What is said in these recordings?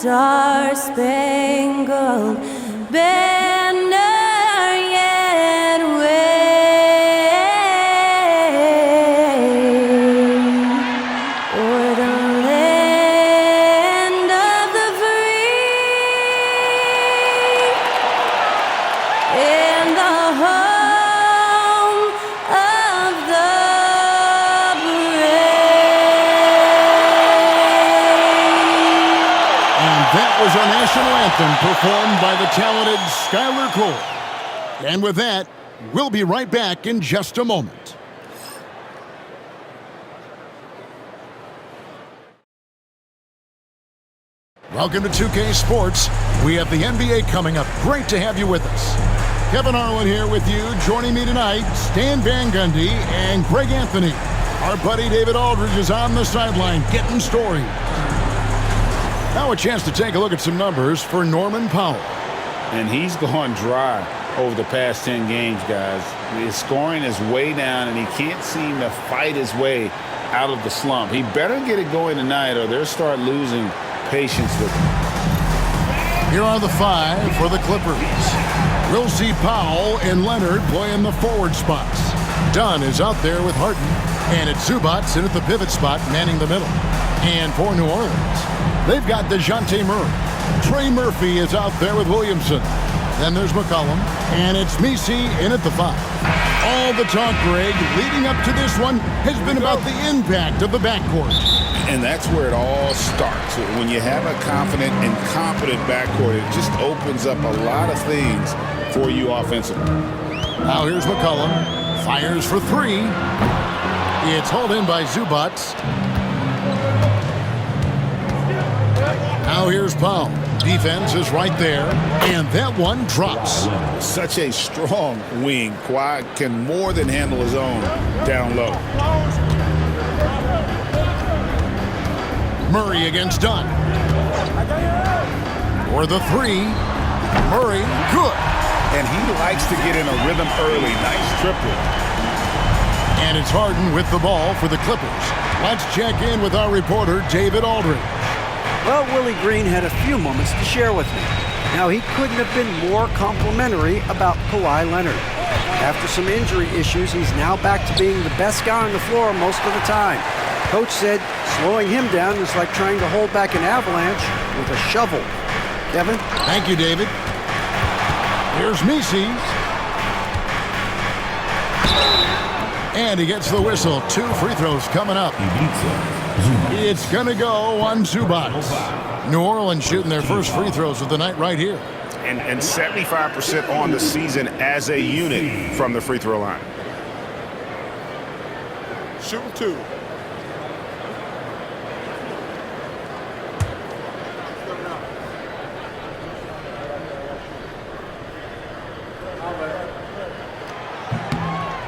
star-spangled banner yet wave o'er the land of the free and the home of the That was our national anthem performed by the talented Skylar Cole. And with that, we'll be right back in just a moment. Welcome to 2K Sports. We have the NBA coming up. Great to have you with us. Kevin Harlan here with you. Joining me tonight, Stan Van Gundy and Greg Anthony. Our buddy David Aldridge is on the sideline getting stories. Now a chance to take a look at some numbers for Norman Powell. And he's gone dry over the past 10 games, guys. His scoring is way down, and he can't seem to fight his way out of the slump. He better get it going tonight, or they'll start losing patience with him. Here are the five for the Clippers. We'll see Powell and Leonard play in the forward spots. Dunn is out there with Harden, and it's Zubac in at the pivot spot, manning the middle. And for New Orleans, they've got DeJounte Murray. Trey Murphy is out there with Williamson. Then there's McCollum, and it's Messi in at the 5. All the talk, Greg, leading up to this one has been about the impact of the backcourt. And that's where it all starts. When you have a confident and competent backcourt, it just opens up a lot of things for you offensively. Now here's McCollum. Fires for 3. It's hauled in by Zubac. Now here's Powell. Defense is right there, and that one drops. Such a strong wing. Kawhi can more than handle his own down low. Murray against Dunn. For the 3. Murray, good. And he likes to get in a rhythm early. Nice triple. And it's Harden with the ball for the Clippers. Let's check in with our reporter, David Aldridge. Well, Willie Green had a few moments to share with me. Now, he couldn't have been more complimentary about Kawhi Leonard. After some injury issues, he's now back to being the best guy on the floor most of the time. Coach said slowing him down is like trying to hold back an avalanche with a shovel. Kevin? Thank you, David. Here's Messi. And he gets the whistle. 2 free throws coming up. It's going to go on Zubac. New Orleans shooting their first free throws of the night right here. And 75% on the season as a unit from the free throw line. Shooting 2.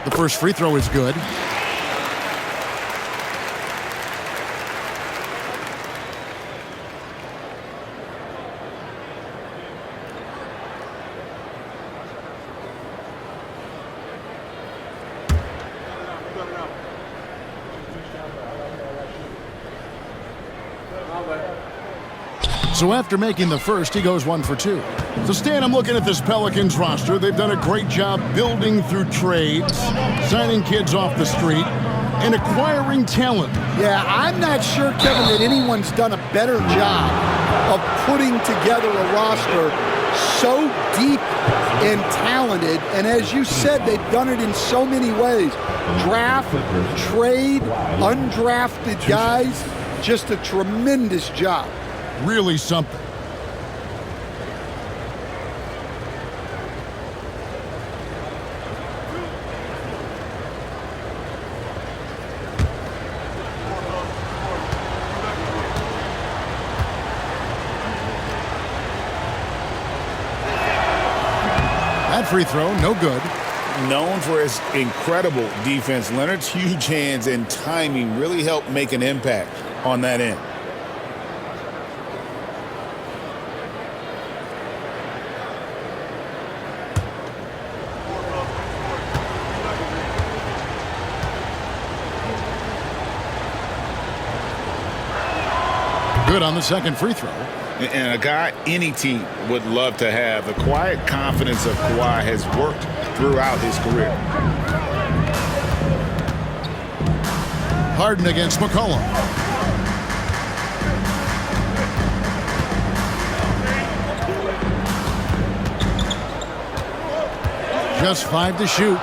The first free throw is good. So after making the first, he goes 1 for 2. So Stan, I'm looking at this Pelicans roster. They've done a great job building through trades, signing kids off the street, and acquiring talent. Yeah, I'm not sure, Kevin, that anyone's done a better job of putting together a roster so deep and talented. And as you said, they've done it in so many ways. Draft, trade, undrafted guys. Just a tremendous job. Really something. That free throw, no good. Known for his incredible defense, Leonard's huge hands and timing really helped make an impact on that end. Good on the second free throw. And a guy any team would love to have. The quiet confidence of Kawhi has worked throughout his career. Harden against McCollum. Just 5 to shoot.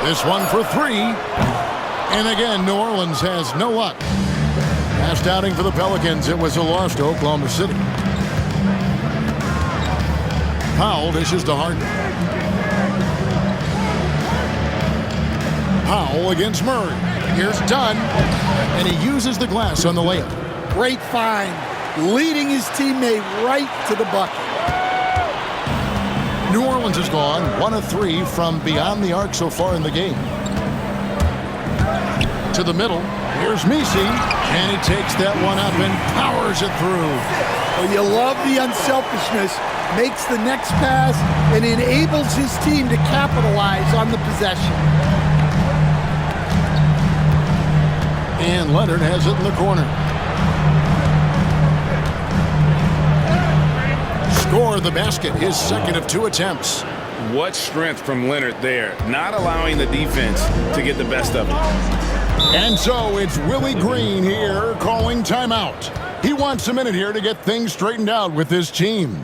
This one for 3. And again, New Orleans has no luck. Last outing for the Pelicans, it was a loss to Oklahoma City. Powell dishes to Harden. Powell against Murray. Here's Dunn, and he uses the glass on the layup. Great find, leading his teammate right to the bucket. New Orleans has gone 1 of 3 from beyond the arc so far in the game. To the middle, here's Messi, and he takes that one up and powers it through. Well, you love the unselfishness, makes the next pass, and enables his team to capitalize on the possession. And Leonard has it in the corner. Score the basket, his second of 2 attempts. What strength from Leonard there, not allowing the defense to get the best of him. And so it's Willie Green here calling timeout. He wants a minute here to get things straightened out with his team.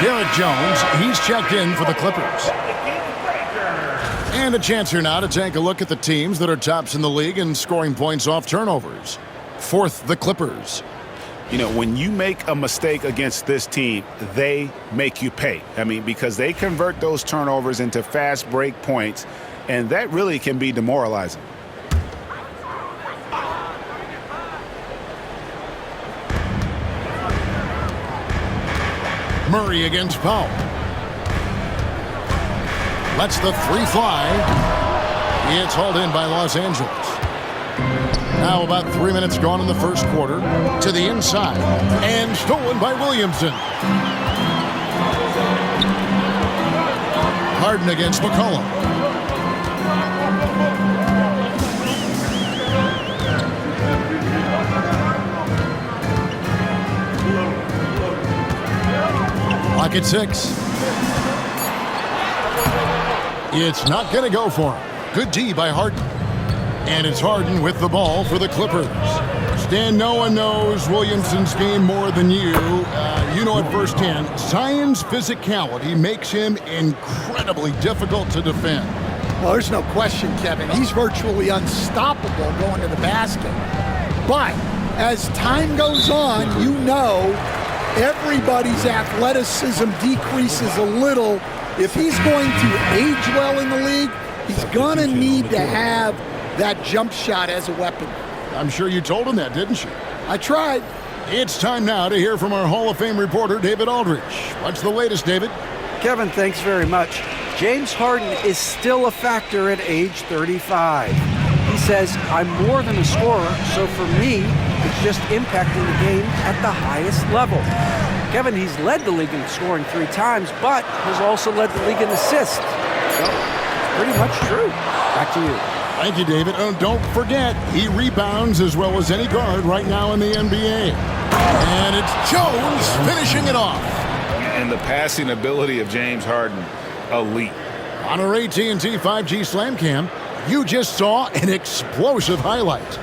Garrett Jones, he's checked in for the Clippers. And a chance here now to take a look at the teams that are tops in the league in scoring points off turnovers. Fourth, the Clippers. You know, when you make a mistake against this team, they make you pay. I mean, because they convert those turnovers into fast break points, and that really can be demoralizing. Murray against Powell. Lets the 3 fly. It's hauled in by Los Angeles. Now about 3 minutes gone in the first quarter. To the inside. And stolen by Williamson. Harden against McCollum. Clock at 6. It's not going to go for him. Good D by Harden. And it's Harden with the ball for the Clippers. Stan, no one knows Williamson's game more than you. You know it firsthand. Zion's physicality makes him incredibly difficult to defend. Well, there's no question, Kevin. He's virtually unstoppable going to the basket. But as time goes on, you know everybody's athleticism decreases a little. If he's going to age well in the league, he's going to need to have that jump shot as a weapon. I'm sure you told him that, didn't you? I tried. It's time now to hear from our Hall of Fame reporter, David Aldrich. What's the latest, David? Kevin, thanks very much. James Harden is still a factor at age 35. He says, I'm more than a scorer, so for me, It's just impacting the game at the highest level. Kevin, he's led the league in scoring 3 times, but has also led the league in assists. So, pretty much true. Back to you. Thank you, David. Oh, don't forget, he rebounds as well as any guard right now in the NBA. And it's Jones finishing it off. And the passing ability of James Harden, elite. On our AT&T 5G Slam Cam, you just saw an explosive highlight.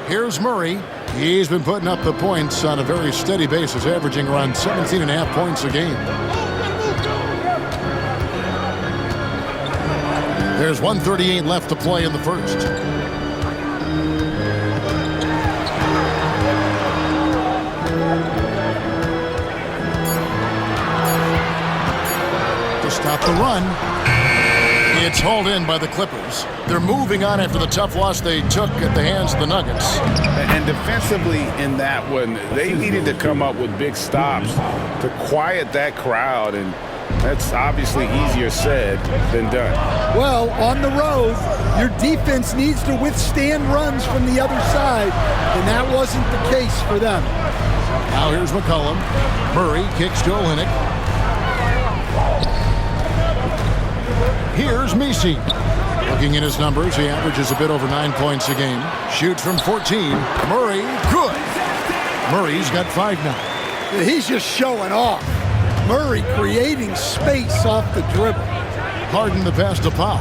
Here's Murray. He's been putting up the points on a very steady basis, averaging around 17.5 points a game. There's 1:38 left to play in the first. To stop the run. It's hauled in by the Clippers. They're moving on after the tough loss they took at the hands of the Nuggets. And defensively in that one, they needed to come up with big stops to quiet that crowd, and that's obviously easier said than done. Well, on the road, your defense needs to withstand runs from the other side, and that wasn't the case for them. Now here's McCollum. Murray kicks to Olynyk. Here's Messi. Looking at his numbers, he averages a bit over 9 points a game. Shoots from 14. Murray, good. Murray's got 5 now. He's just showing off. Murray creating space off the dribble. Harden the pass to Powell.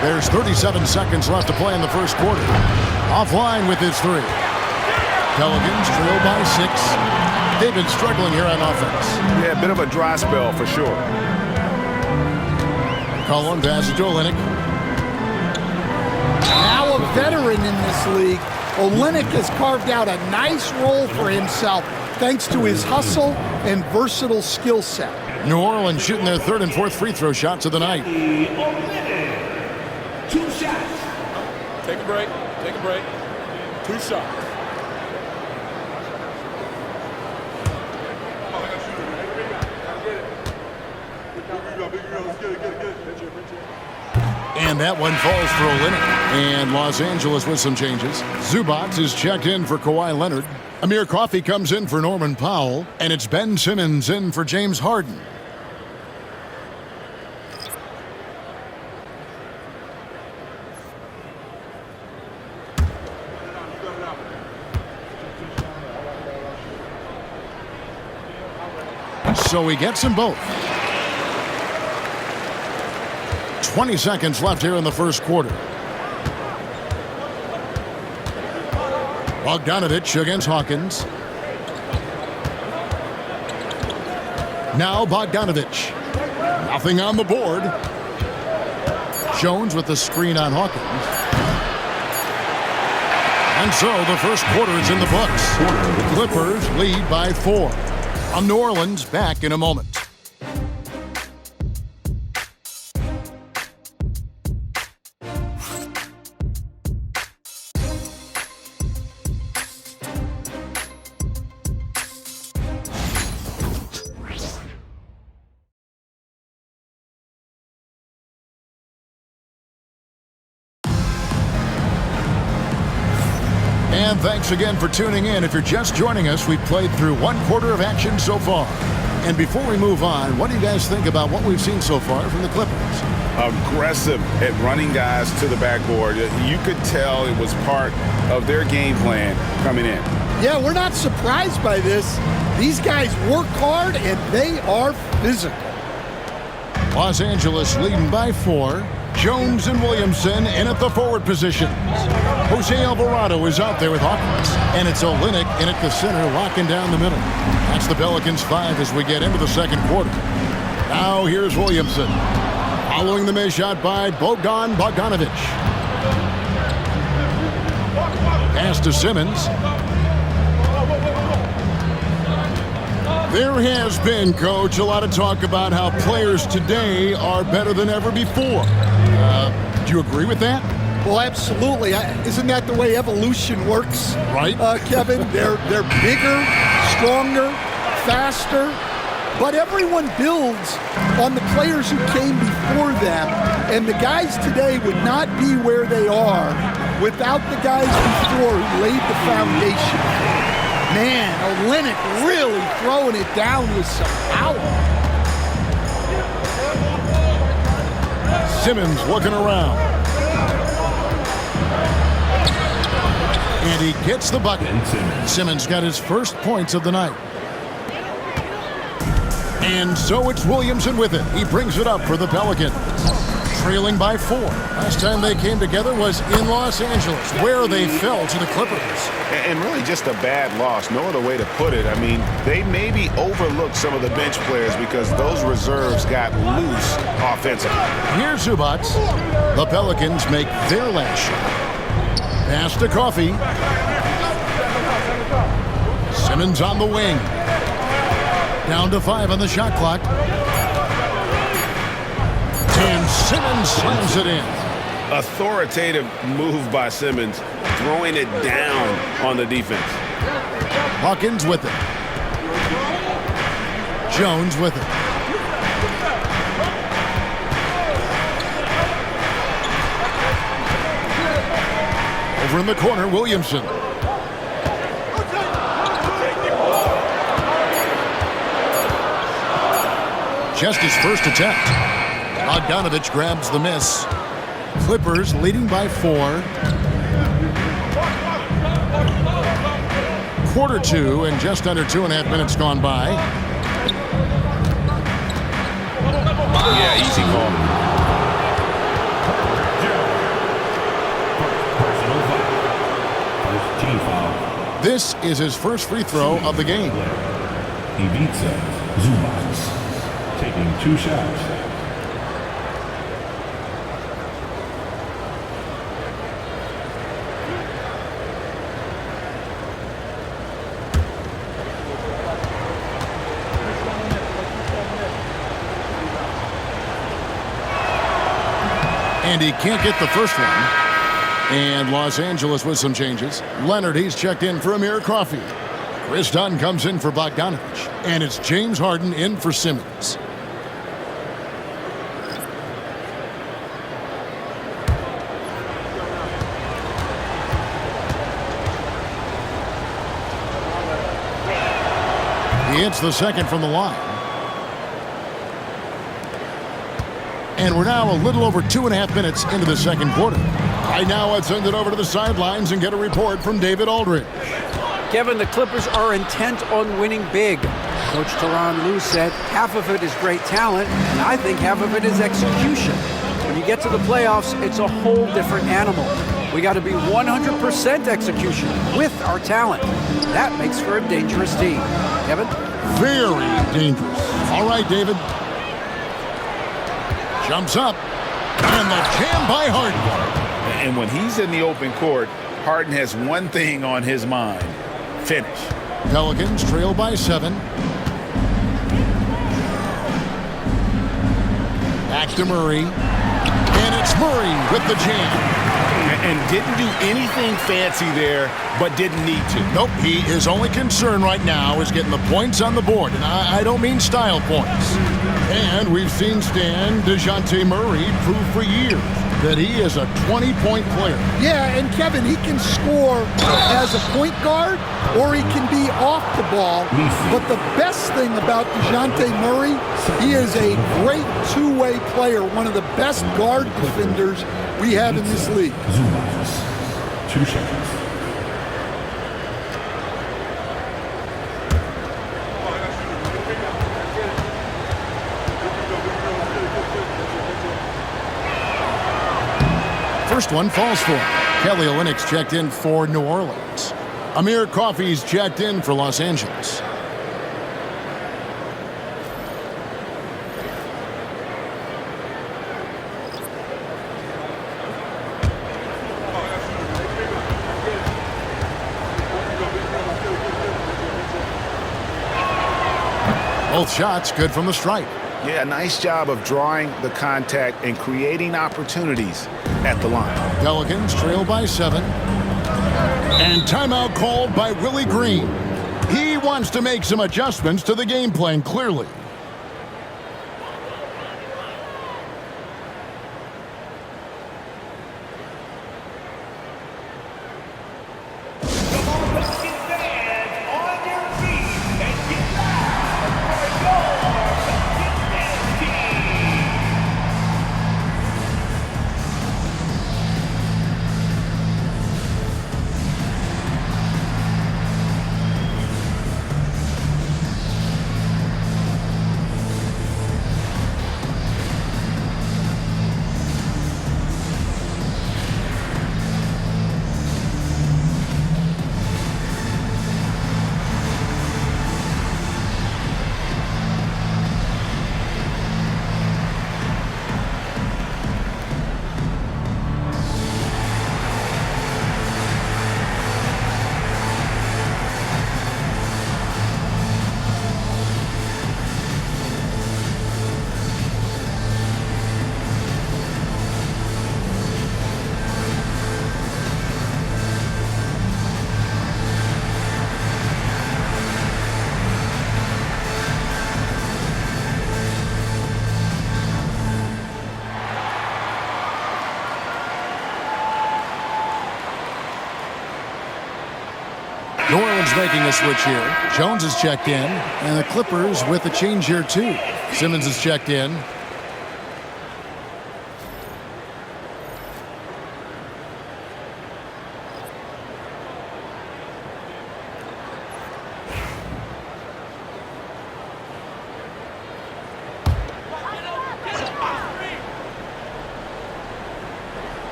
There's 37 seconds left to play in the first quarter. Offline with his 3. Pelicans trail by 6. They've been struggling here on offense. Yeah, a bit of a dry spell for sure. Cullen passes to Olynyk. Now a veteran in this league, Olynyk has carved out a nice role for himself thanks to his hustle and versatile skill set. New Orleans shooting their 3rd and 4th free throw shots of the night. 2 shots. Take a break. Take a break. 2 shots. And that one falls for Olynyk. And Los Angeles with some changes. Zubac is checked in for Kawhi Leonard. Amir Coffey comes in for Norman Powell. And it's Ben Simmons in for James Harden. So he gets them both. 20 seconds left here in the first quarter. Bogdanovich against Hawkins. Now Bogdanovich. Nothing on the board. Jones with the screen on Hawkins. And so the first quarter is in the books. The Clippers lead by 4. On New Orleans, back in a moment. And thanks again for tuning in. If you're just joining us, we've played through 1 quarter of action so far. And before we move on, what do you guys think about what we've seen so far from the Clippers? Aggressive at running guys to the backboard. You could tell it was part of their game plan coming in. Yeah, we're not surprised by this. These guys work hard and they are physical. Los Angeles leading by 4. Jones and Williamson in at the forward positions. Jose Alvarado is out there with Hawkins. And it's Olynyk in at the center, locking down the middle. That's the Pelicans 5 as we get into the second quarter. Now here's Williamson. Following the miss shot by Bogdanovich. Pass to Simmons. There has been, Coach, a lot of talk about how players today are better than ever before. Do you agree with that? Well, absolutely. Isn't that the way evolution works? Right. Kevin, they're bigger, stronger, faster. but everyone builds on the players who came before them, and the guys today would not be where they are without the guys before who laid the foundation. Man, Olynyk really throwing it down with some power. Simmons looking around. And he gets the bucket. Simmons got his first points of the night. And so it's Williamson with it. He brings it up for the Pelicans. Trailing by 4. Last time they came together was in Los Angeles, where they fell to the Clippers. And really just a bad loss. No other way to put it. I mean, they maybe overlooked some of the bench players because those reserves got loose offensively. Here's Zubac. The Pelicans make their last shot. Pass to Coffee. Simmons on the wing. Down to 5 on the shot clock. And Simmons slams it in. Authoritative move by Simmons, throwing it down on the defense. Hawkins with it. Jones with it. Over in the corner, Williamson. Just his first attempt. Bogdanovich grabs the miss. Clippers leading by 4. Quarter 2 and just under 2.5 minutes gone by. Yeah, easy call. This is his first free throw of the game. He beats Zubac, taking 2 shots. And he can't get the first one. And Los Angeles with some changes. Leonard, he's checked in for Amir Coffey. Chris Dunn comes in for Bogdanovich. And it's James Harden in for Simmons. He hits the second from the line. And we're now a little over 2.5 minutes into the second quarter. Right now, let's send it over to the sidelines and get a report from David Aldridge. Kevin, the Clippers are intent on winning big. Coach Tyronn Lue said half of it is great talent, and I think half of it is execution. When you get to the playoffs, it's a whole different animal. We got to be 100% execution with our talent. That makes for a dangerous team. Kevin? Very dangerous. All right, David. Jumps up, and the jam by Harden. And when he's in the open court, Harden has one thing on his mind: finish. Pelicans trail by 7. Back to Murray, and it's Murray with the jam. And didn't do anything fancy there, but didn't need to. Nope, his only concern right now is getting the points on the board, and I don't mean style points. And we've seen Stan DeJounte Murray prove for years that he is a 20-point player. Yeah, and Kevin, he can score as a point guard or he can be off the ball. But the best thing about DeJounte Murray, he is a great two-way player, one of the best guard defenders we have in this league. 2 shots. First one falls for him. Kelly Olynyk's checked in for New Orleans. Amir Coffey's checked in for Los Angeles. Both shots good from the stripe. Yeah, nice job of drawing the contact and creating opportunities at the line. Pelicans trail by 7. And timeout called by Willie Green. He wants to make some adjustments to the game plan, clearly. New Orleans making a switch here. Jones is checked in, and the Clippers with a change here too. Simmons is checked in.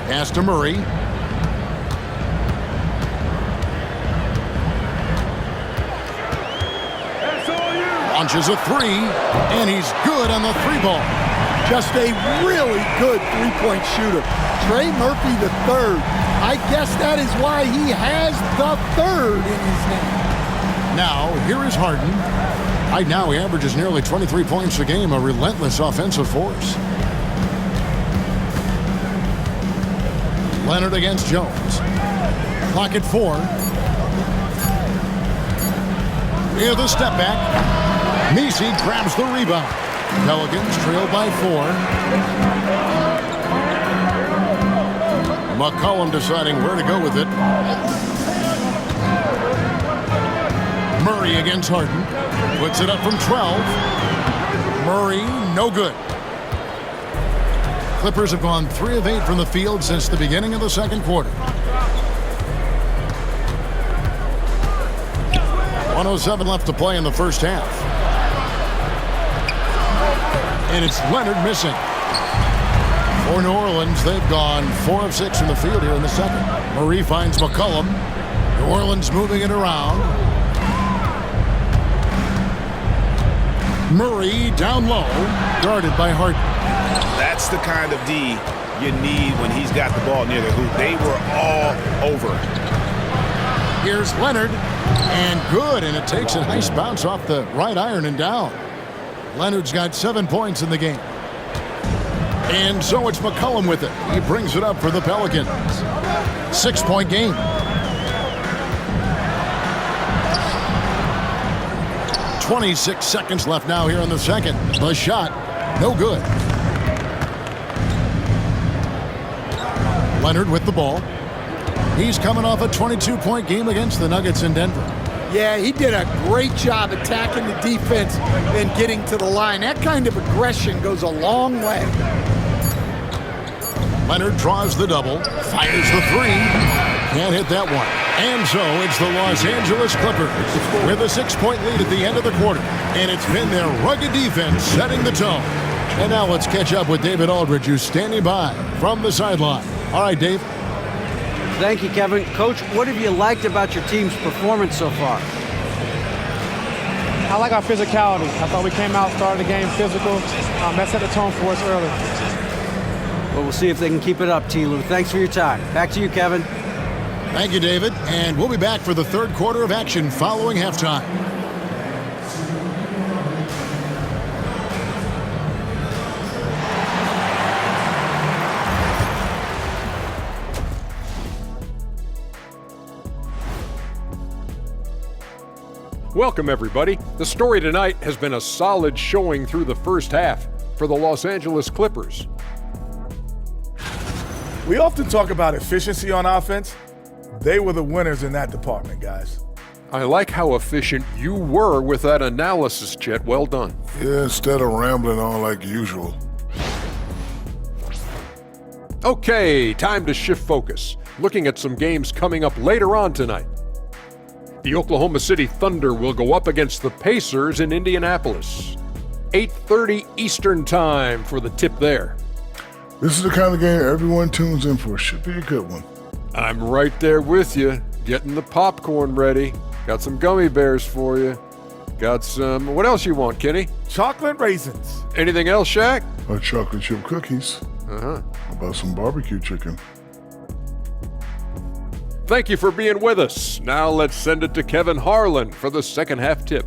Pass to Murray. Launches a three, and he's good on the three ball. Just a really good three-point shooter. Trey Murphy the third. I guess that is why he has the third in his name. Now, here is Harden. Right now, he averages nearly 23 points a game, a relentless offensive force. Leonard against Jones. Clock at 4. Here's the step back. Messi grabs the rebound. Pelicans trail by 4. McCollum deciding where to go with it. Murray against Harden. Puts it up from 12. Murray, no good. Clippers have gone 3 of 8 from the field since the beginning of the second quarter. 1:07 left to play in the first half. And it's Leonard missing. For New Orleans, they've gone 4 of 6 from the field here in the second. Murray finds McCollum. New Orleans moving it around. Murray down low, guarded by Harden. That's the kind of D you need when he's got the ball near the hoop. They were all over. Here's Leonard, and good, and it takes a nice bounce off the right iron and down. Leonard's got 7 points in the game. And so it's McCollum with it. He brings it up for the Pelicans. 6-point game. .26 seconds left now here in the second. The shot, no good. Leonard with the ball. He's coming off a 22-point game against the Nuggets in Denver. Yeah, he did a great job attacking the defense and getting to the line. That kind of aggression goes a long way. Leonard draws the double, fires the three. Can't hit that one. And so it's the Los Angeles Clippers with a 6-point lead at the end of the quarter. And it's been their rugged defense setting the tone. And now let's catch up with David Aldridge, who's standing by from the sideline. All right, Dave. Thank you, Kevin. Coach, what have you liked about your team's performance so far? I like our physicality. I thought we came out, started the game physical. That set the tone for us early. Well, we'll see if they can keep it up, T-Lou. Thanks for your time. Back to you, Kevin. Thank you, David. And we'll be back for the third quarter of action following halftime. Welcome, everybody. The story tonight has been a solid showing through the first half for the Los Angeles Clippers. We often talk about efficiency on offense. They were the winners in that department, guys. I like how efficient you were with that analysis, Chet. Well done. Yeah, instead of rambling on like usual. Okay, time to shift focus. Looking at some games coming up later on tonight. The Oklahoma City Thunder will go up against the Pacers in Indianapolis. 8:30 Eastern Time for the tip there. This is the kind of game everyone tunes in for. Should be a good one. I'm right there with you, getting the popcorn ready. Got some gummy bears for you. Got some, what else you want, Kenny? Chocolate raisins. Anything else, Shaq? Chocolate chip cookies. Uh-huh. How about some barbecue chicken? Thank you for being with us. Now let's send it to Kevin Harlan for the second half tip.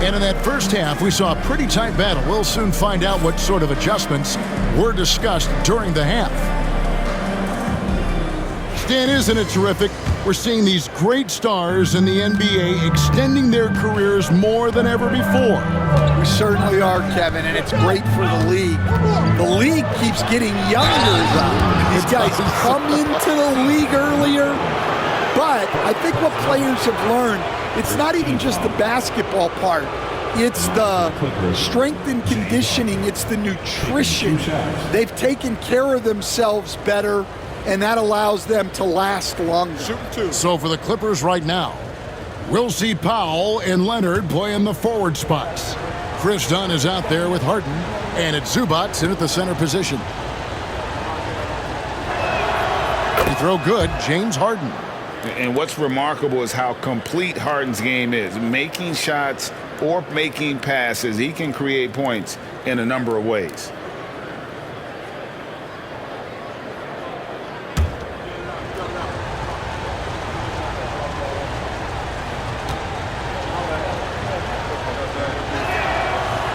And in that first half, we saw a pretty tight battle. We'll soon find out what sort of adjustments were discussed during the half. Stan, isn't it terrific? We're seeing these great stars in the NBA extending their careers more than ever before. We certainly are, Kevin, and it's great for the league. The league keeps getting younger. These guys come into the league earlier, but I think what players have learned, it's not even just the basketball part. It's the strength and conditioning. It's the nutrition. They've taken care of themselves better, and that allows them to last longer. So for the Clippers right now, we'll see Powell and Leonard play in the forward spots. Chris Dunn is out there with Harden, and it's Zubac in at the center position. He throw good, James Harden. And what's remarkable is how complete Harden's game is. Making shots or making passes, he can create points in a number of ways.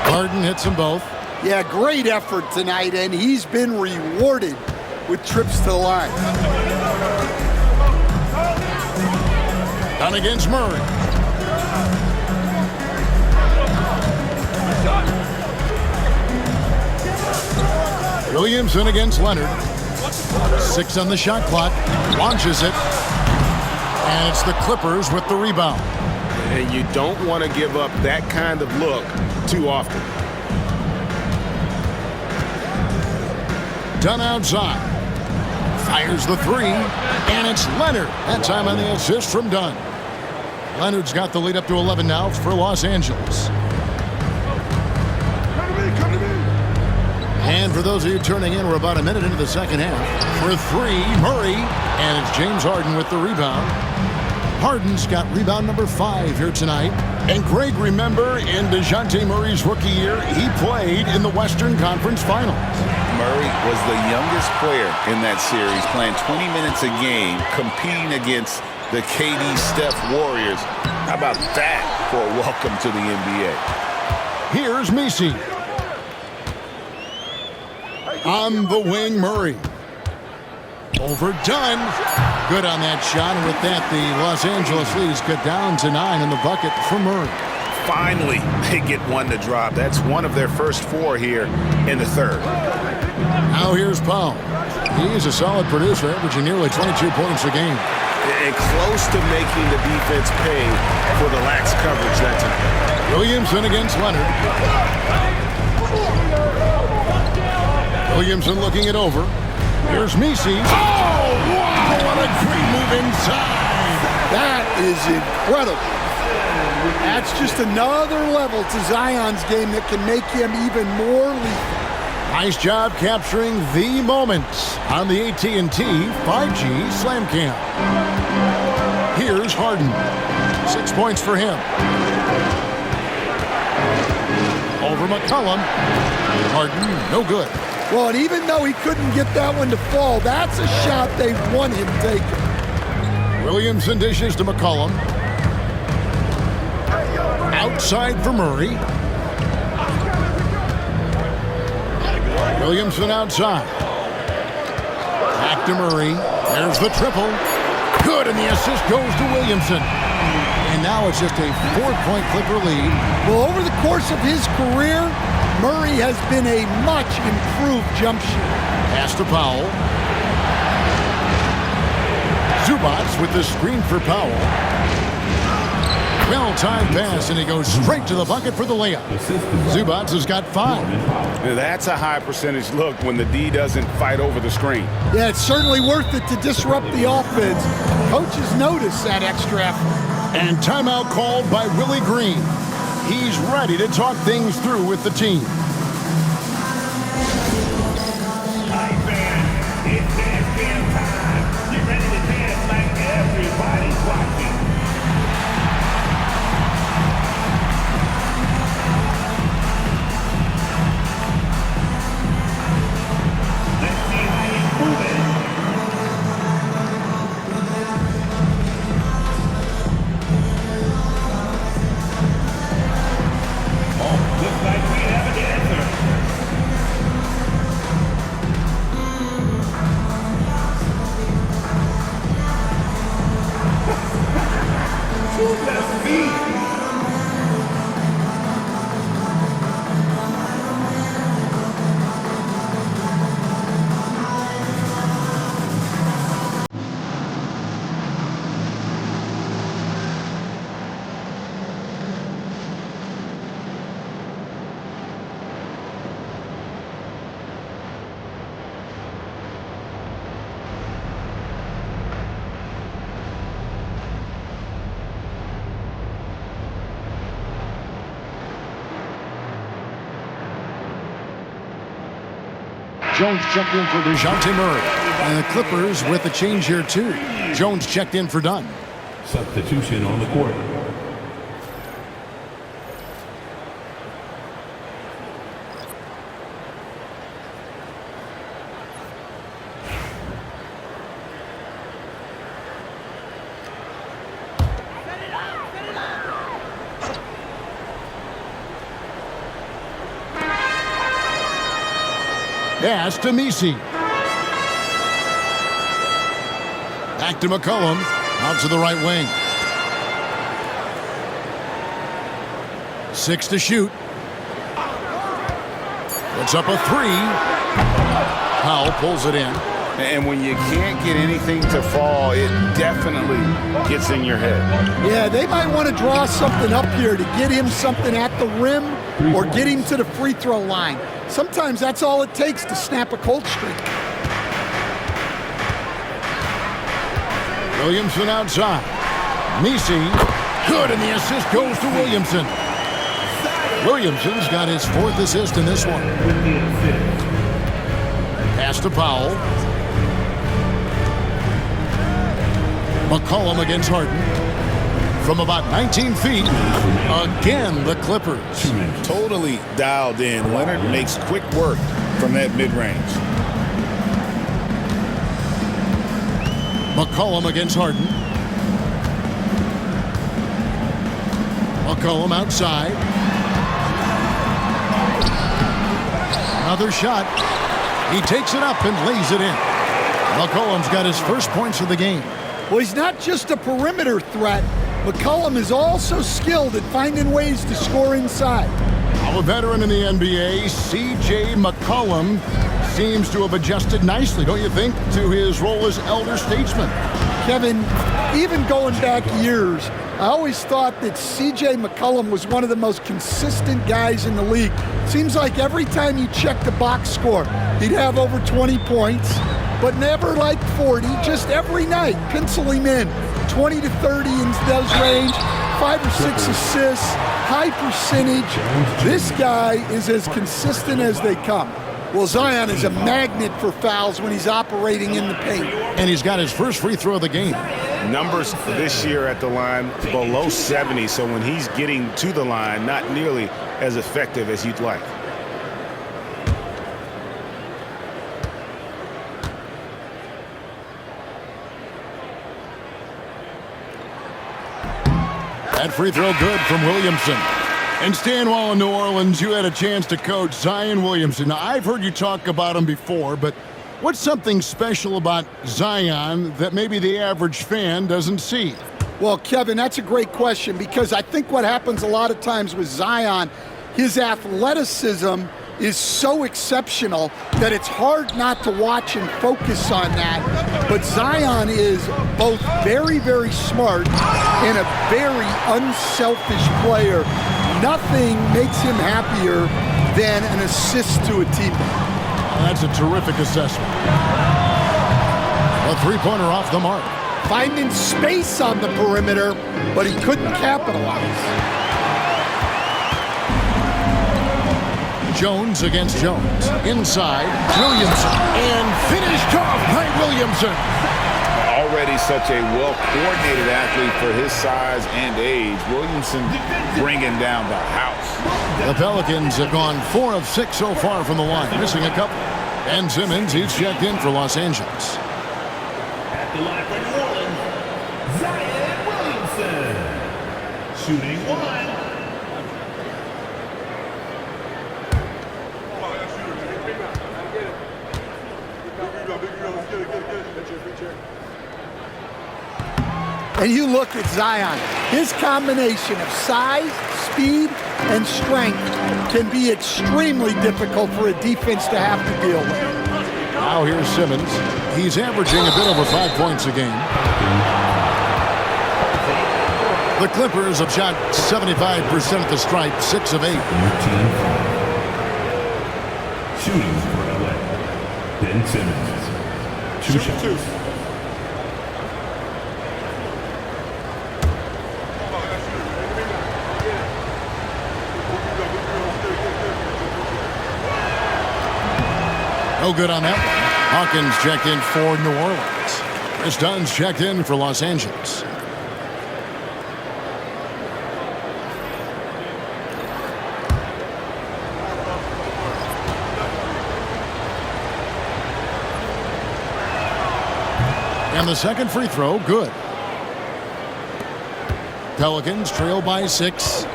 Harden hits them both. Yeah, great effort tonight, and he's been rewarded with trips to the line. Down against Murray. Williamson against Leonard. 6 on the shot clock. Launches it. And it's the Clippers with the rebound. And you don't want to give up that kind of look too often. Dunn outside. Fires the 3. And it's Leonard. That time on the assist from Dunn. Leonard's got the lead up to 11 now for Los Angeles. And for those of you turning in, we're about a minute into the second half. For 3, Murray. And it's James Harden with the rebound. Harden's got rebound number 5 here tonight. And Greg, remember, in DeJounte Murray's rookie year, he played in the Western Conference Finals. Murray was the youngest player in that series, playing 20 minutes a game, competing against the KD Steph Warriors. How about that for a welcome to the NBA? Here's Messi. On the wing, Murray. Overdone. Good on that shot. And with that, the Los Angeles Leafs cut down to 9 in the bucket for Murray. Finally, they get one to drop. That's one of their first 4 here in the third. Now here's Powell. He's a solid producer, averaging nearly 22 points a game. And close to making the defense pay for the lax coverage that time. Williamson against Leonard. Williamson looking it over. Here's Messi. Oh, wow! What a great move inside. That is incredible. That's just another level to Zion's game that can make him even more lethal. Nice job capturing the moments on the AT&T 5G Slam Cam. Here's Harden. 6 points for him. Over McCollum. Harden, no good. Well, and even though he couldn't get that one to fall, that's a shot they want him taking. Williamson dishes to McCollum. Outside for Murray. Williamson outside. Back to Murray. There's the triple. Good, and the assist goes to Williamson. And now it's just a 4-point Clipper lead. Well, over the course of his career, Murray has been a much improved jump shooter. Pass to Powell. Zubac with the screen for Powell. Well-timed pass, and he goes straight to the bucket for the layup. Zubac has got 5. That's a high percentage look when the D doesn't fight over the screen. Yeah, it's certainly worth it to disrupt the offense. Coaches notice that extra effort. And timeout called by Willie Green. He's ready to talk things through with the team. It's dance time. Get ready to dance like everybody's watching. Let's see how you move it. Jones checked in for DeJounte Murray. And the Clippers with the change here, too. Jones checked in for Dunn. Substitution on the court. Pass to Messi. Back to McCollum. Out to the right wing. 6 to shoot. Puts up a 3. Powell pulls it in. And when you can't get anything to fall, it definitely gets in your head. Yeah, they might want to draw something up here to get him something at the rim or get him to the free throw line. Sometimes that's all it takes to snap a cold streak. Williamson outside. Messi, good, and the assist goes to Williamson. Williamson's got his 4th assist in this one. Pass to Powell. McCollum against Harden. From about 19 feet, again the Clippers. Totally dialed in. Leonard makes quick work from that mid-range. McCollum against Harden. McCollum outside. Another shot. He takes it up and lays it in. McCollum's got his first points of the game. Well, he's not just a perimeter threat. McCollum is also skilled at finding ways to score inside. A veteran in the NBA, C.J. McCollum, seems to have adjusted nicely, don't you think, to his role as elder statesman? Kevin, even going back years, I always thought that C.J. McCollum was one of the most consistent guys in the league. Seems like every time you check the box score, he'd have over 20 points, but never like 40, just every night, pencil him in. 20 to 30 in those range, 5 or 6 assists, high percentage. This guy is as consistent as they come. Well, Zion is a magnet for fouls when he's operating in the paint. And he's got his first free throw of the game. Numbers this year at the line below 70, so when he's getting to the line, not nearly as effective as you'd like. That free throw good from Williamson. And Stan, while in New Orleans, you had a chance to coach Zion Williamson. Now, I've heard you talk about him before, but what's something special about Zion that maybe the average fan doesn't see? Well, Kevin, that's a great question, because I think what happens a lot of times with Zion, his athleticism is so exceptional that it's hard not to watch and focus on that. But Zion is both very, very smart and a very unselfish player. Nothing makes him happier than an assist to a teammate. That's a terrific assessment. A three-pointer off the mark. Finding space on the perimeter, but he couldn't capitalize. Jones against Jones. Inside, Williamson. And finished off by Williamson. Already such a well-coordinated athlete for his size and age. Williamson bringing down the house. The Pelicans have gone 4 of 6 so far from the line, missing a couple. Ben Simmons, he's checked in for Los Angeles. At the line for New Orleans, Zion Williamson. Shooting 1. And you look at Zion, his combination of size, speed, and strength can be extremely difficult for a defense to have to deal with. Now here's Simmons. He's averaging a bit over 5 points a game. The Clippers have shot 75% at the stripe, 6 of 8. Shooting for LA. Ben Simmons. 2 shots. No good on that one. Hawkins checked in for New Orleans. Chris Dunn's checked in for Los Angeles. And the second free throw, good. Pelicans trail by 6.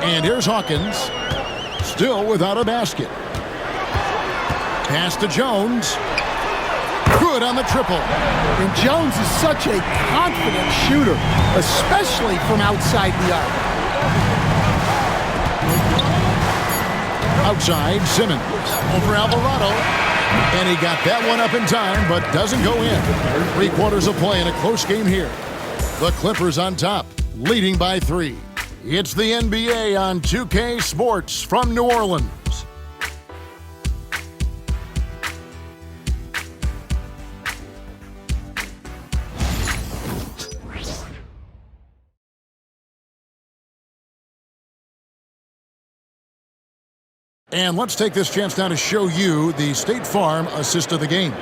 And here's Hawkins, still without a basket. Pass to Jones. Good on the triple. And Jones is such a confident shooter, especially from outside the arc. Outside, Simmons. Over Alvarado. And he got that one up in time, but doesn't go in. 3/4 of play in a close game here. The Clippers on top, leading by 3. It's the NBA on 2K Sports from New Orleans. And let's take this chance now to show you the State Farm assist of the game.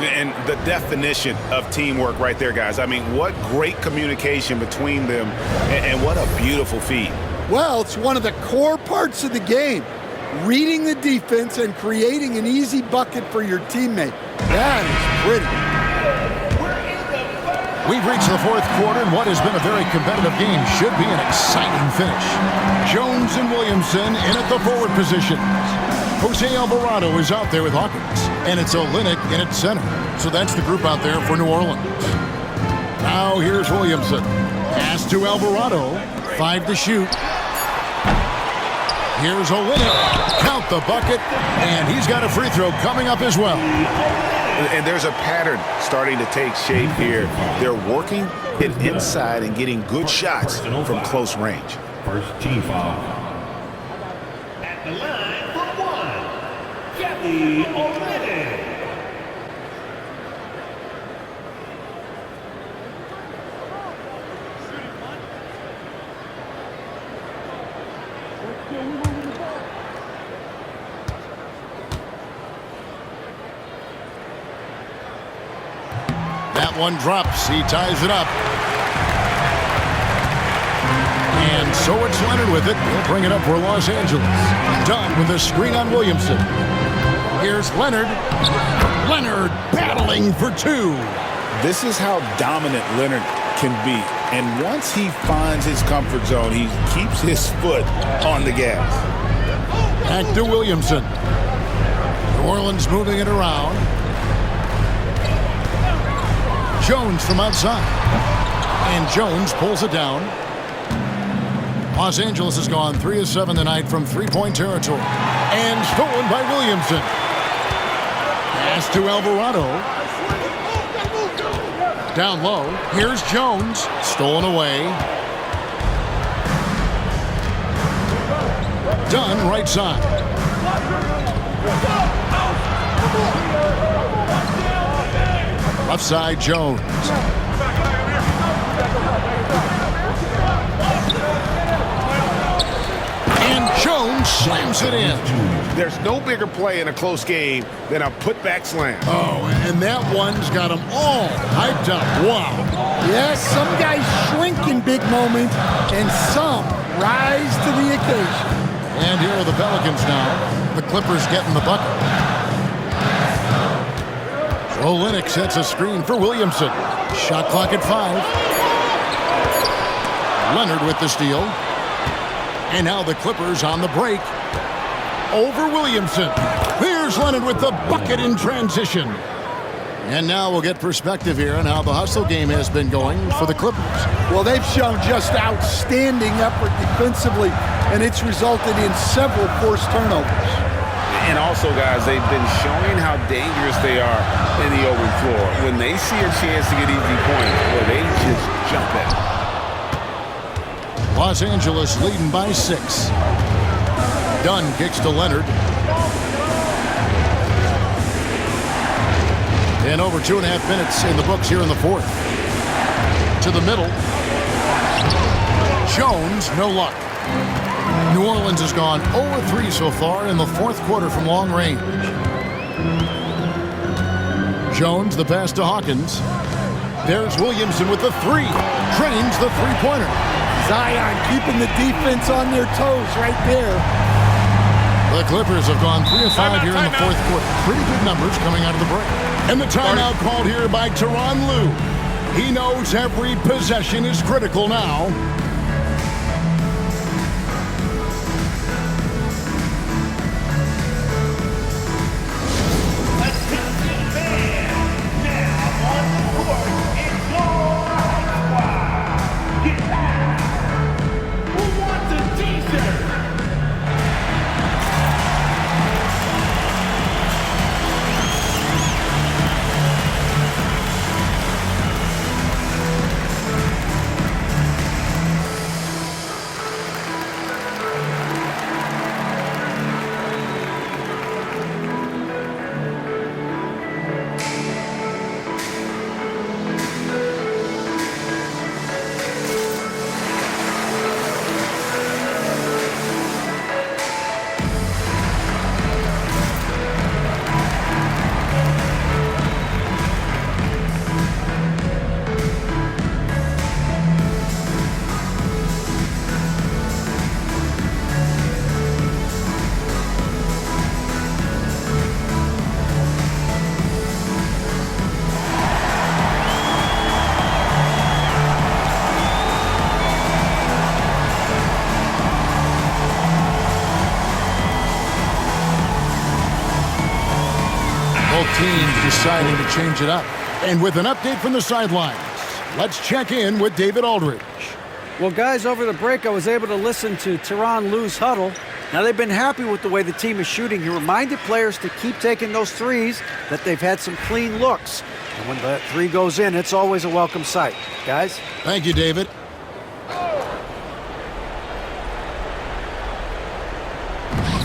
And the definition of teamwork right there, guys. I mean, what great communication between them, and what a beautiful feed. Well, it's one of the core parts of the game. Reading the defense and creating an easy bucket for your teammate. That is pretty. We've reached the 4th quarter, and what has been a very competitive game should be an exciting finish. Jones and Williamson in at the forward positions. Jose Alvarado is out there with Hawkins, and it's Olynyk in at center. So that's the group out there for New Orleans. Now here's Williamson. Pass to Alvarado. 5 to shoot. Here's Olynyk. Count the bucket, and he's got a free throw coming up as well. And there's a pattern starting to take shape here. They're working it inside and getting good shots from close range. First team foul. At the line for 1, Kelly Olynyk. That one drops. He ties it up. And so it's Leonard with it. He'll bring it up for Los Angeles. Dunn with a screen on Williamson. Here's Leonard. Leonard battling for 2. This is how dominant Leonard can be. And once he finds his comfort zone, he keeps his foot on the gas. Back to Williamson. New Orleans moving it around. Jones from outside. And Jones pulls it down. Los Angeles has gone 3 of 7 tonight from 3-point territory. And stolen by Williamson. Pass to Alvarado. Down low. Here's Jones. Stolen away. Dunn right side. Left side, Jones. And Jones slams it in. There's no bigger play in a close game than a putback slam. Oh, and that one's got them all hyped up. Wow. Yes, some guys shrink in big moments, and some rise to the occasion. And here are the Pelicans now. The Clippers getting the bucket. Olynyk sets a screen for Williamson. Shot clock at 5. Leonard with the steal. And now the Clippers on the break. Over Williamson. Here's Leonard with the bucket in transition. And now we'll get perspective here on how the hustle game has been going for the Clippers. Well, they've shown just outstanding effort defensively, and it's resulted in several forced turnovers. And also, guys, they've been showing how dangerous they are in the open floor. When they see a chance to get easy points, well, they just jump at it. Los Angeles leading by 6. Dunn kicks to Leonard. And over 2.5 minutes in the books here in the 4th. To the middle. Jones, no luck. New Orleans has gone 0-3 so far in the fourth quarter from long range. Jones, the pass to Hawkins. There's Williamson with the three. Trains the three-pointer. Zion keeping the defense on their toes right there. The Clippers have gone 3 of 5 here in the fourth quarter. Pretty good numbers coming out of the break. And the timeout called here by Tyronn Lue. He knows every possession is critical now. Teams deciding to change it up. And with an update from the sidelines, let's check in with David Aldridge. Well, guys, over the break, I was able to listen to Tyronn Lue's huddle. Now, they've been happy with the way the team is shooting. He reminded players to keep taking those threes, that they've had some clean looks. And when that three goes in, it's always a welcome sight. Guys? Thank you, David.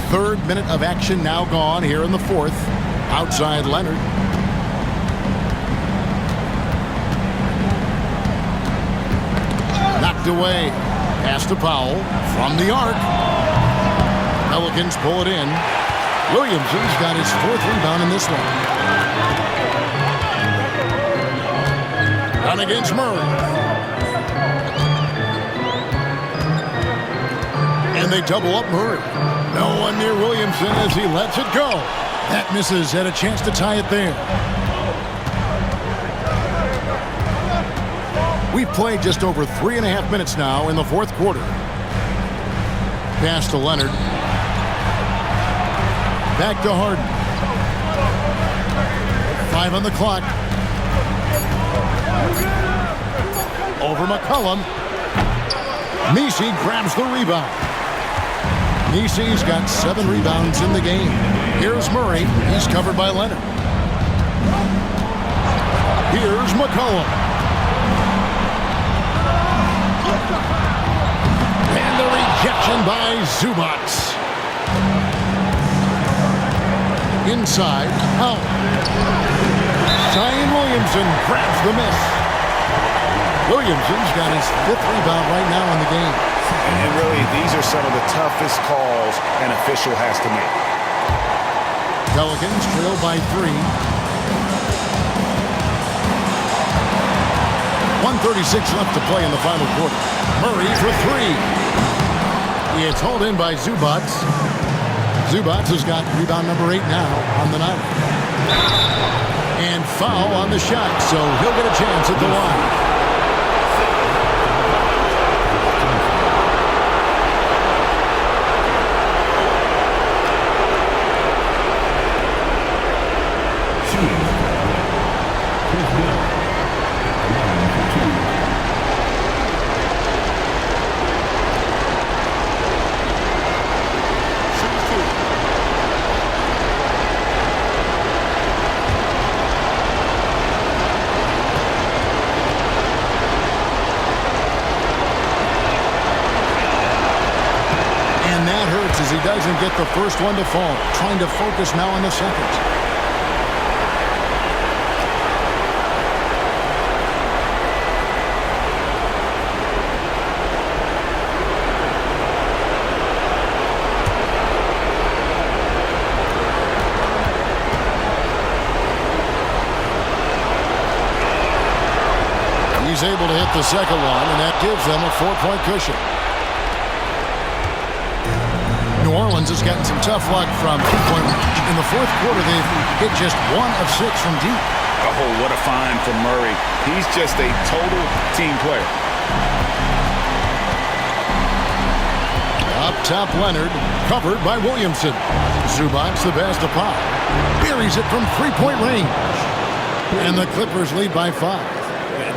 Third minute of action now gone here in the fourth. Outside Leonard. Knocked away. Pass to Powell from the arc. Pelicans pull it in. Williamson's got his fourth rebound in this one. Down against Murray. And they double up Murray. No one near Williamson as he lets it go. That misses. Had a chance to tie it there. We've played just over 3.5 minutes now in the fourth quarter. Pass to Leonard. Back to Harden. 5 on the clock. Over McCollum. Messi grabs the rebound. Messi's got 7 rebounds in the game. Here's Murray. He's covered by Leonard. Here's McCollum. And the rejection by Zubac. Inside, out. Zion Williamson grabs the miss. Williamson's got his 5th rebound right now in the game. And really, these are some of the toughest calls an official has to make. Pelicans trail by 3. 1:36 left to play in the final quarter. Murray for 3. It's hauled in by Zubac. Zubac has got rebound number 8 now on the night. And foul on the shot, so he'll get a chance at the line. He doesn't get the first one to fall. Trying to focus now on the second. is able to hit the second one, and that gives them a 4-point cushion. New Orleans has gotten some tough luck from three-point range. In the fourth quarter, they've hit just 1 of 6 from deep. Oh, what a find from Murray. He's just a total team player. Up top, Leonard, covered by Williamson. Zubac, the pass to Pop. Buries it from three-point range. And the Clippers lead by 5.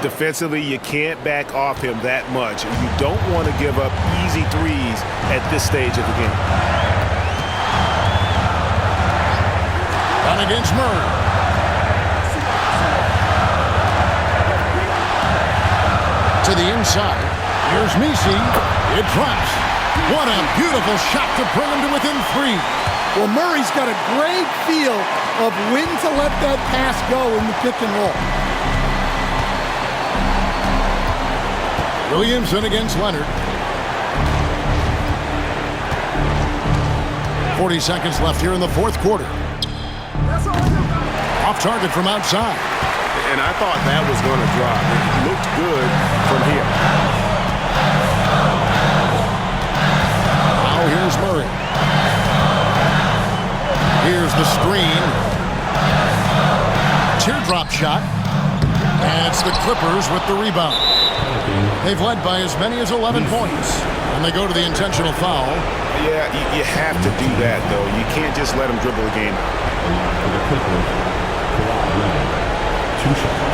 Defensively, you can't back off him that much. You don't want to give up easy threes at this stage of the game. On against Murray. To the inside. Here's Messi. It drops. What a beautiful shot to bring him to within 3. Well, Murray's got a great feel of when to let that pass go in the pick and roll. Williamson against Leonard. 40 seconds left here in the fourth quarter. Off target from outside. And I thought that was going to drop. It looked good from here. Now here's Murray. Here's the screen. Teardrop shot. And it's the Clippers with the rebound. They've led by as many as 11 points. And they go to the intentional foul. Yeah, you have to do that, though. You can't just let them dribble the game. For the Clippers, 2 shots.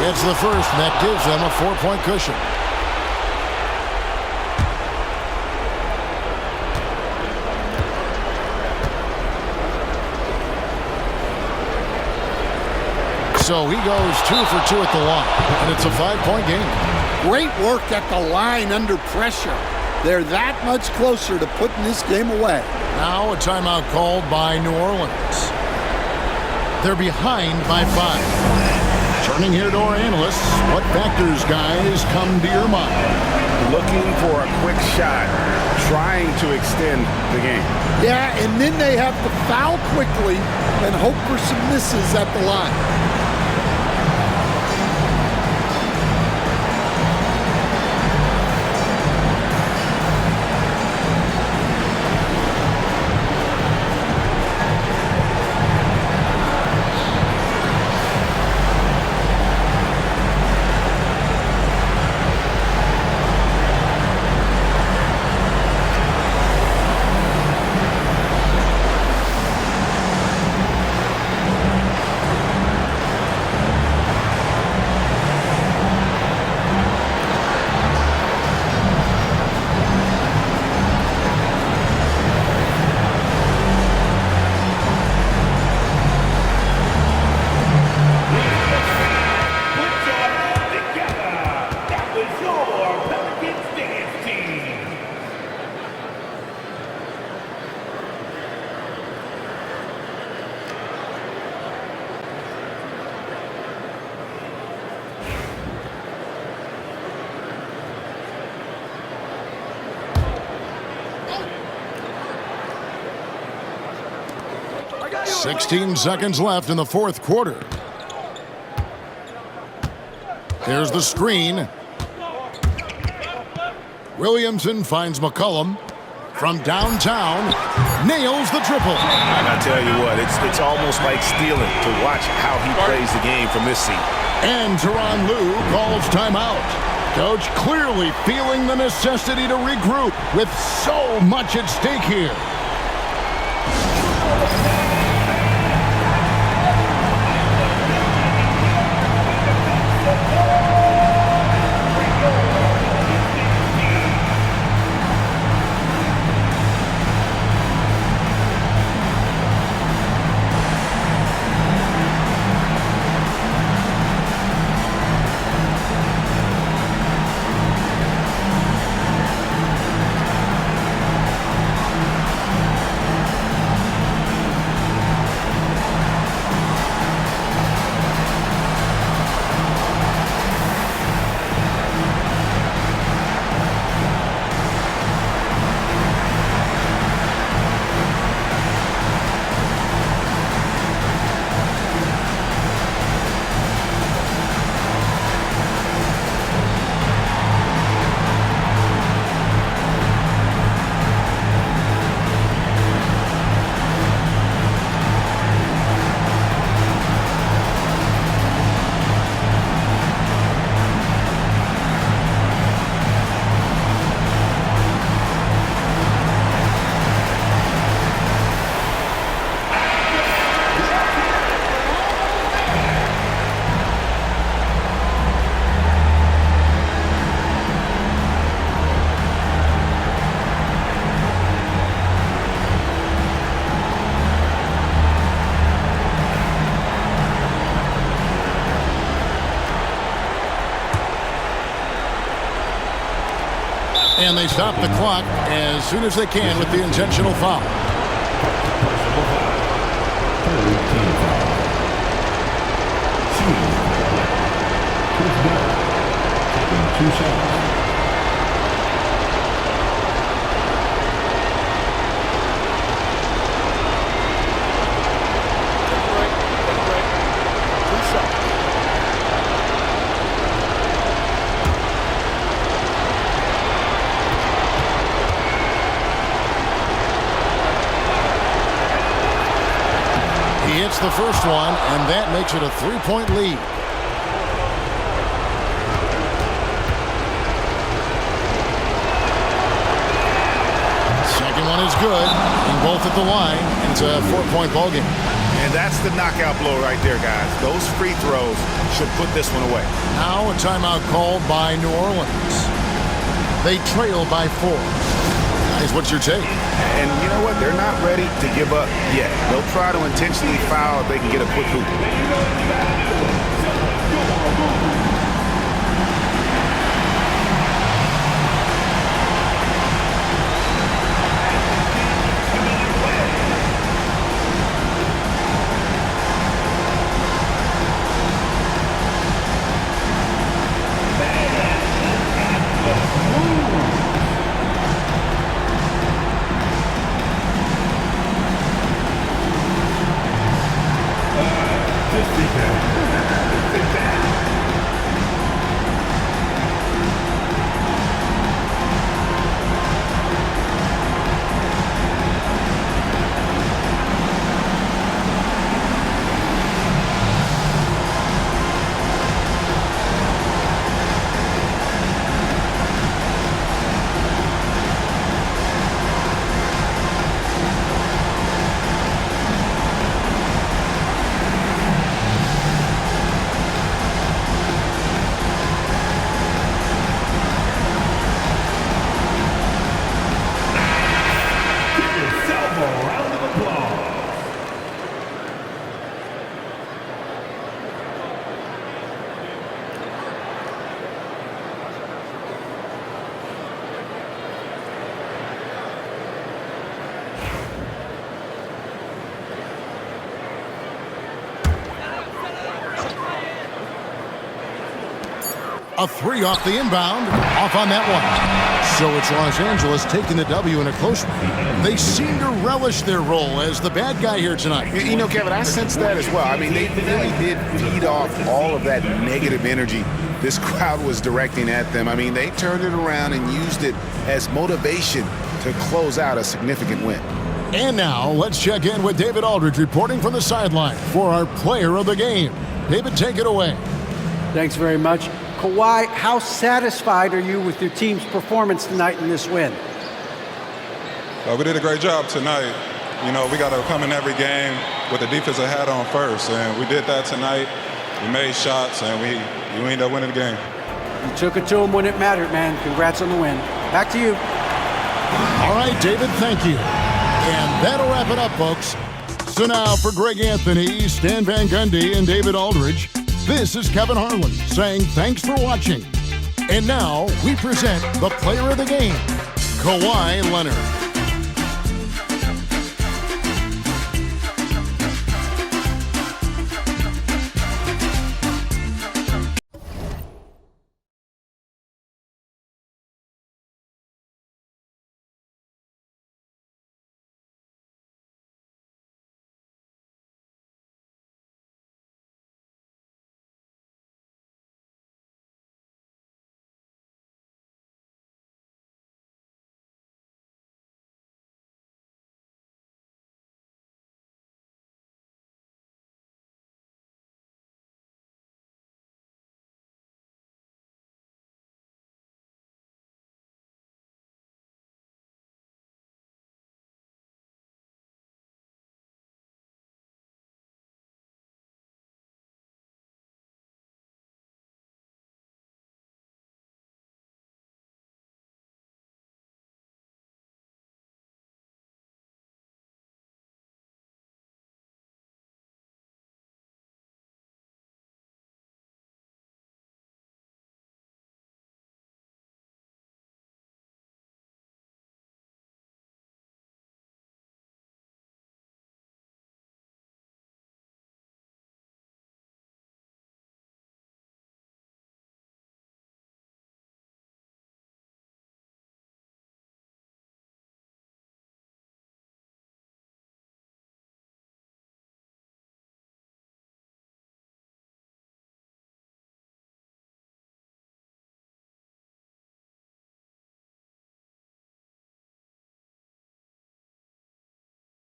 It's the first, and that gives them a 4-point cushion. So he goes 2 for 2 at the line, and it's a 5-point game. Great work at the line under pressure. They're that much closer to putting this game away. Now a timeout called by New Orleans. They're behind by 5. Turning here to our analysts, what factors, guys, come to your mind? Looking for a quick shot, trying to extend the game. Yeah, and then they have to foul quickly and hope for some misses at the line. $16 seconds left in the fourth quarter. Here's the screen. Williamson finds McCollum from downtown. Nails the triple. I tell you what, it's almost like stealing to watch how he plays the game from this seat. And Tyronn Lue calls timeout. Coach clearly feeling the necessity to regroup with so much at stake here. And they stop the clock as soon as they can with the intentional foul. Two shots. He hits the first one, and that makes it a 3-point lead. Second one is good, and both at the line, and it's a 4-point ball game. And that's the knockout blow right there, guys. Those free throws should put this one away. Now a timeout called by New Orleans. They trail by 4. Guys, what's your take? And you know what? They're not ready to give up yet. They'll try to intentionally foul if they can get a quick hoop. A 3 off the inbound, off on that one. So it's Los Angeles taking the W in a close one. They seem to relish their role as the bad guy here tonight. You know, Kevin, I sense that as well. I mean, they really did feed off all of that negative energy this crowd was directing at them. I mean, they turned it around and used it as motivation to close out a significant win. And now, let's check in with David Aldridge reporting from the sideline for our player of the game. David, take it away. Thanks very much. Kawhi, how satisfied are you with your team's performance tonight in this win? We did a great job tonight. You know, we got to come in every game with the defensive hat on first, and we did that tonight. We made shots, and we ended up winning the game. You took it to them when it mattered, man. Congrats on the win. Back to you. All right, David, thank you. And that'll wrap it up, folks. So now for Greg Anthony, Stan Van Gundy, and David Aldridge, this is Kevin Harlan saying thanks for watching. And now we present the player of the game, Kawhi Leonard.